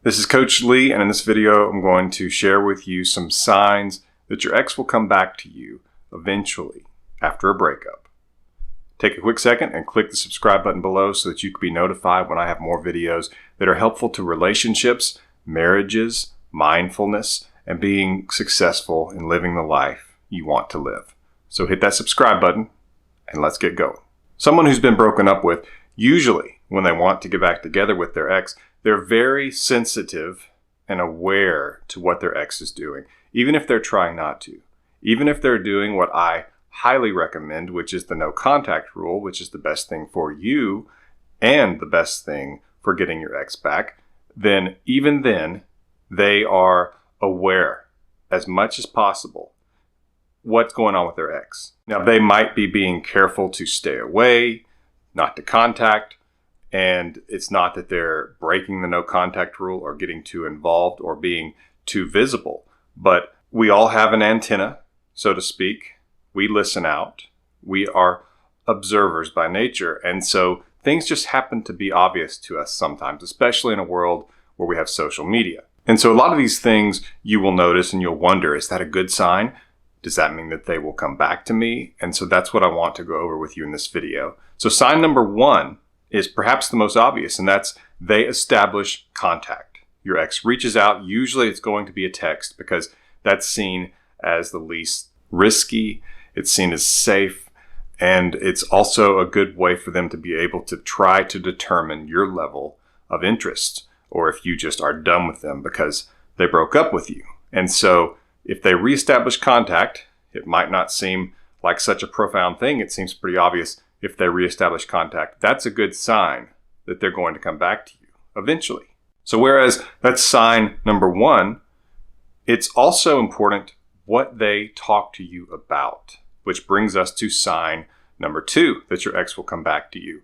This is Coach Lee, and in this video, I'm going to share with you some signs that your ex will come back to you eventually after a breakup. Take a quick second and click the subscribe button below so that you can be notified when I have more videos that are helpful to relationships, marriages, mindfulness, and being successful in living the life you want to live. So hit that subscribe button and let's get going. Someone who's been broken up with, usually when they want to get back together with their ex, they're very sensitive and aware to what their ex is doing, even if they're trying not to. Even if they're doing what I highly recommend, which is the no contact rule, which is the best thing for you and the best thing for getting your ex back, then even then, they are aware as much as possible what's going on with their ex. Now, they might be being careful to stay away, not to contact, and it's not that they're breaking the no contact rule or getting too involved or being too visible, but we all have an antenna, so to speak. We listen out. We are observers by nature, and so things just happen to be obvious to us sometimes, especially in a world where we have social media. And so a lot of these things you will notice and you'll wonder, is that a good sign? Does that mean that they will come back to me? And so that's what I want to go over with you in this video. So sign number one is perhaps the most obvious, and that's they establish contact. Your ex reaches out. Usually it's going to be a text because that's seen as the least risky. It's seen as safe, and it's also a good way for them to be able to try to determine your level of interest, or if you just are done with them because they broke up with you. And so if they reestablish contact, it might not seem like such a profound thing. It seems pretty obvious. If they reestablish contact, that's a good sign that they're going to come back to you eventually. So whereas that's sign number one, it's also important what they talk to you about, which brings us to sign number two, that your ex will come back to you.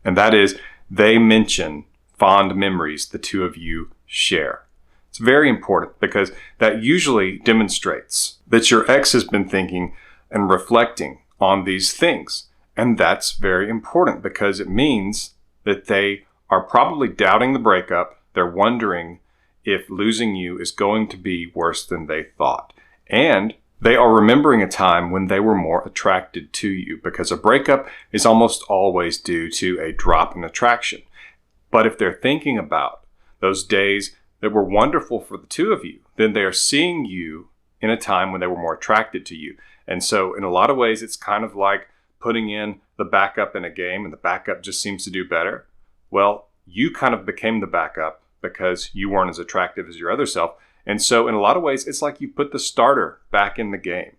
And that is they mention fond memories the two of you share. It's very important because that usually demonstrates that your ex has been thinking and reflecting on these things. And that's very important because it means that they are probably doubting the breakup. They're wondering if losing you is going to be worse than they thought. And they are remembering a time when they were more attracted to you, because a breakup is almost always due to a drop in attraction. But if they're thinking about those days that were wonderful for the two of you, then they are seeing you in a time when they were more attracted to you. And so in a lot of ways, it's kind of like putting in the backup in a game and the backup just seems to do better. Well, you kind of became the backup because you weren't as attractive as your other self. And so in a lot of ways, it's like you put the starter back in the game,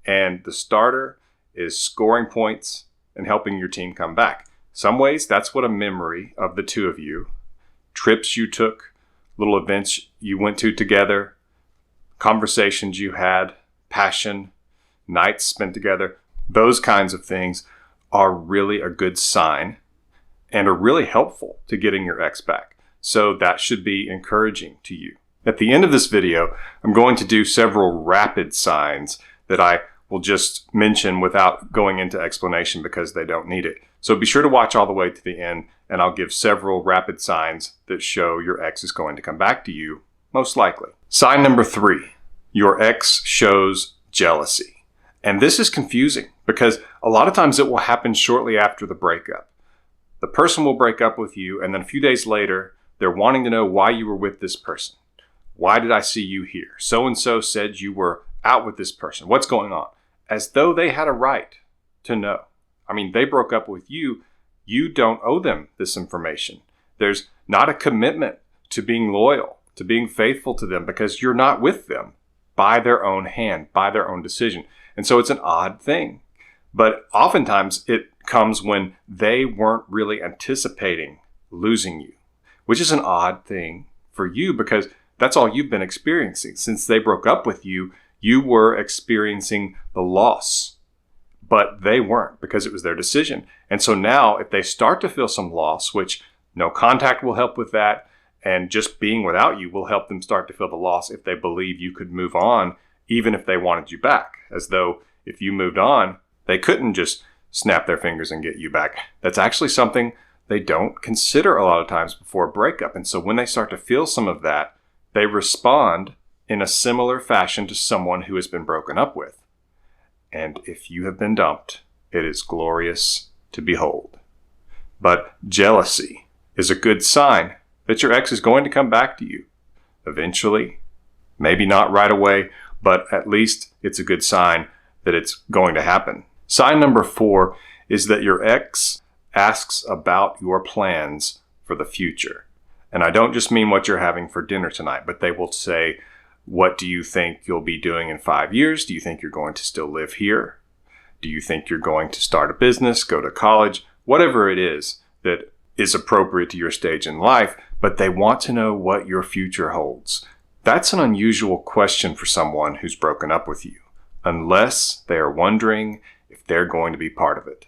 and the starter is scoring points and helping your team come back. Some ways, that's what a memory of the two of you, trips you took, little events you went to together, conversations you had, passion, nights spent together, those kinds of things are really a good sign and are really helpful to getting your ex back. So that should be encouraging to you. At the end of this video, I'm going to do several rapid signs that I will just mention without going into explanation because they don't need it. So be sure to watch all the way to the end, and I'll give several rapid signs that show your ex is going to come back to you, most likely. Sign number three, your ex shows jealousy. And this is confusing because a lot of times it will happen shortly after the breakup. The person will break up with you, and then a few days later, they're wanting to know why you were with this person. Why did I see you here? So-and-so said you were out with this person. What's going on? As though they had a right to know. I mean, they broke up with you. You don't owe them this information. There's not a commitment to being loyal, to being faithful to them, because you're not with them by their own hand, by their own decision. And so it's an odd thing. But oftentimes it comes when they weren't really anticipating losing you, which is an odd thing for you because that's all you've been experiencing. Since they broke up with you, you were experiencing the loss, but they weren't because it was their decision. And so now if they start to feel some loss, which no contact will help with that, and just being without you will help them start to feel the loss if they believe you could move on, even if they wanted you back, as though if you moved on, they couldn't just snap their fingers and get you back. That's actually something they don't consider a lot of times before a breakup. And so when they start to feel some of that, they respond in a similar fashion to someone who has been broken up with. And if you have been dumped, it is glorious to behold. But jealousy is a good sign that your ex is going to come back to you eventually. Maybe not right away, but at least it's a good sign that it's going to happen. Sign number 4 is that your ex asks about your plans for the future. And I don't just mean what you're having for dinner tonight, but they will say, what do you think you'll be doing in 5 years? Do you think you're going to still live here? Do you think you're going to start a business, go to college? Whatever it is that is appropriate to your stage in life, but they want to know what your future holds. That's an unusual question for someone who's broken up with you, unless they are wondering if they're going to be part of it.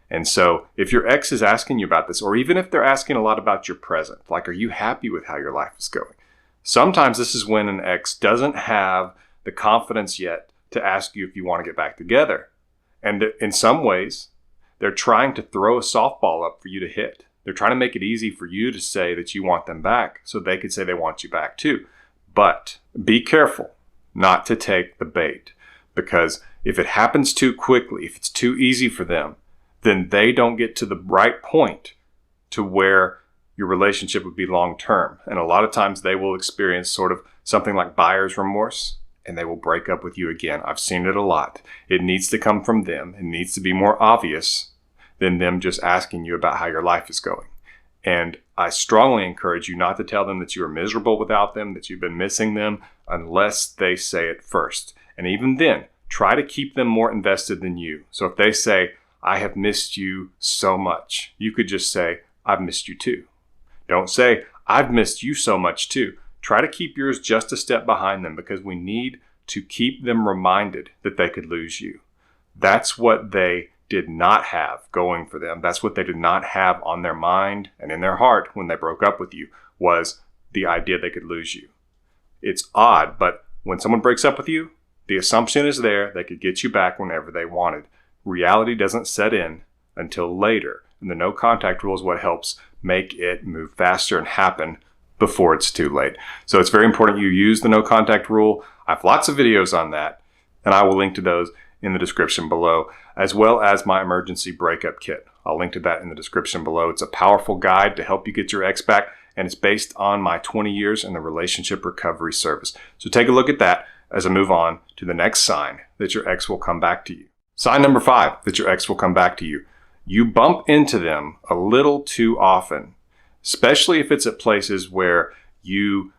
And so if your ex is asking you about this, or even if they're asking a lot about your present, like, are you happy with how your life is going? Sometimes this is when an ex doesn't have the confidence yet to ask you if you want to get back together. And in some ways, they're trying to throw a softball up for you to hit. They're trying to make it easy for you to say that you want them back so they could say they want you back too. But be careful not to take the bait, because if it happens too quickly, if it's too easy for them, then they don't get to the right point to where your relationship would be long term. And a lot of times they will experience sort of something like buyer's remorse, and they will break up with you again. I've seen it a lot. It needs to come from them. It needs to be more obvious than them just asking you about how your life is going. And I strongly encourage you not to tell them that you are miserable without them, that you've been missing them, unless they say it first. And even then, try to keep them more invested than you. So if they say, I have missed you so much, you could just say, I've missed you too. Don't say, I've missed you so much too. Try to keep yours just a step behind them, because we need to keep them reminded that they could lose you. That's what they did not have going for them. That's what they did not have on their mind and in their heart when they broke up with you, was the idea they could lose you. It's odd, but when someone breaks up with you, the assumption is there they could get you back whenever they wanted. Reality doesn't set in until later, and the no contact rule is what helps make it move faster and happen before it's too late. So it's very important you use the no contact rule. I have lots of videos on that, and I will link to those in the description below, as well as my emergency breakup kit. I'll link to that in the description below. It's a powerful guide to help you get your ex back, and it's based on my 20 years in the relationship recovery service. So take a look at that as I move on to the next sign that your ex will come back to you. Sign number 5 that your ex will come back to you. You bump into them a little too often, especially if it's at places where you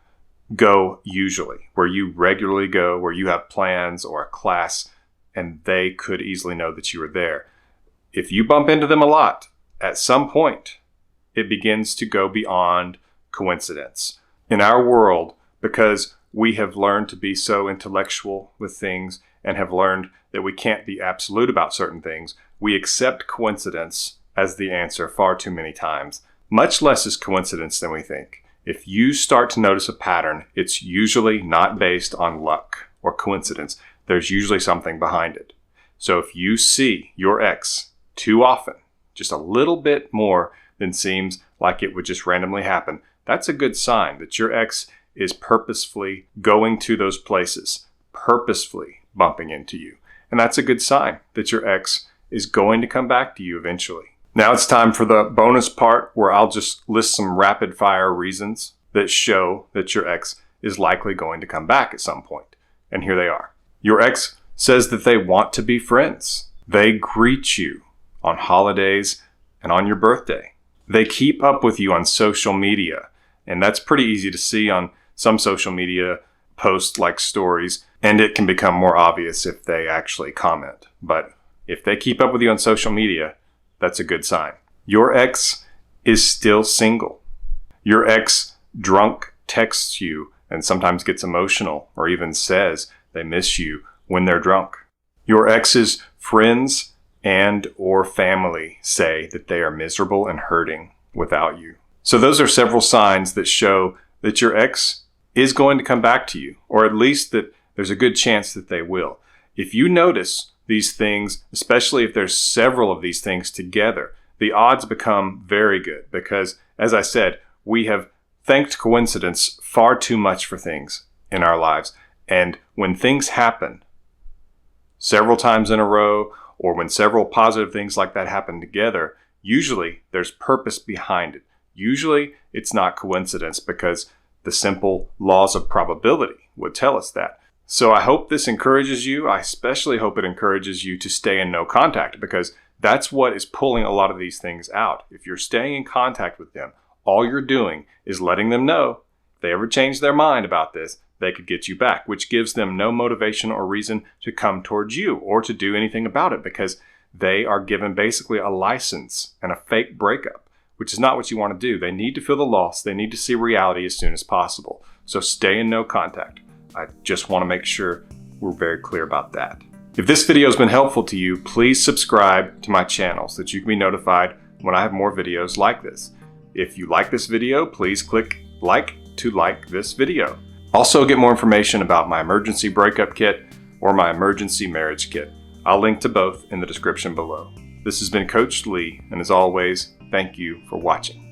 go usually, where you regularly go, where you have plans or a class, and they could easily know that you were there. If you bump into them a lot, at some point, it begins to go beyond coincidence. In our world, because we have learned to be so intellectual with things and have learned that we can't be absolute about certain things, we accept coincidence as the answer far too many times. Much less is coincidence than we think. If you start to notice a pattern, it's usually not based on luck or coincidence. There's usually something behind it. So if you see your ex too often, just a little bit more than seems like it would just randomly happen, that's a good sign that your ex is purposefully going to those places, purposefully bumping into you. And that's a good sign that your ex is going to come back to you eventually. Now it's time for the bonus part, where I'll just list some rapid fire reasons that show that your ex is likely going to come back at some point. And here they are. Your ex says that they want to be friends. They greet you on holidays and on your birthday. They keep up with you on social media. And that's pretty easy to see on some social media posts like stories. And it can become more obvious if they actually comment. But if they keep up with you on social media, that's a good sign. Your ex is still single. Your ex drunk texts you and sometimes gets emotional or even says they miss you when they're drunk. Your ex's friends and or family say that they are miserable and hurting without you. So those are several signs that show that your ex is going to come back to you, or at least that there's a good chance that they will. If you notice these things, especially if there's several of these things together, the odds become very good because, as I said, we have thanked coincidence far too much for things in our lives. And when things happen several times in a row, or when several positive things like that happen together, usually there's purpose behind it. Usually it's not coincidence because the simple laws of probability would tell us that. So I hope this encourages you. I especially hope it encourages you to stay in no contact, because that's what is pulling a lot of these things out. If you're staying in contact with them, all you're doing is letting them know if they ever change their mind about this, they could get you back, which gives them no motivation or reason to come towards you or to do anything about it, because they are given basically a license and a fake breakup, which is not what you want to do. They need to feel the loss. They need to see reality as soon as possible. So stay in no contact. I just want to make sure we're very clear about that. If this video has been helpful to you, please subscribe to my channel so that you can be notified when I have more videos like this. If you like this video, please click like to like this video. Also, get more information about my emergency breakup kit or my emergency marriage kit. I'll link to both in the description below. This has been Coach Lee, and as always, thank you for watching.